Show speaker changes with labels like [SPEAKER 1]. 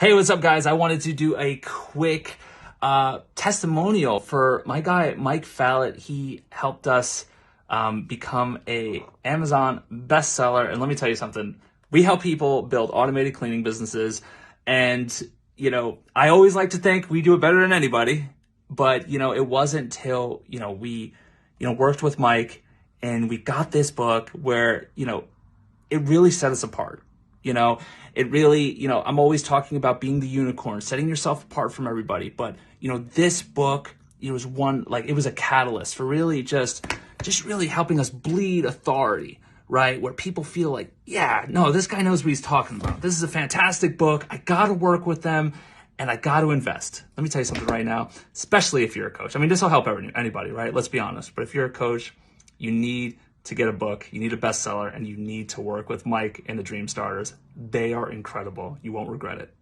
[SPEAKER 1] Hey, what's up, guys? I wanted to do a quick testimonial for my guy, Mike Fallett. He helped us become a Amazon bestseller. And let me tell you something. We help people build automated cleaning businesses. And, I always like to think we do it better than anybody. But, it wasn't till, we, worked with Mike and we got this book where, it really set us apart. It really, I'm always talking about being the unicorn, setting yourself apart from everybody. But, this book, it was it was a catalyst for really just really helping us bleed authority, right? Where people feel like, yeah, no, this guy knows what he's talking about. This is a fantastic book. I got to work with them and I got to invest. Let me tell you something right now, especially if you're a coach. I mean, this will help anybody, right? Let's be honest. But if you're a coach, you need to get a book, you need a bestseller, and you need to work with Mike and the Dream Starters. They are incredible. You won't regret it.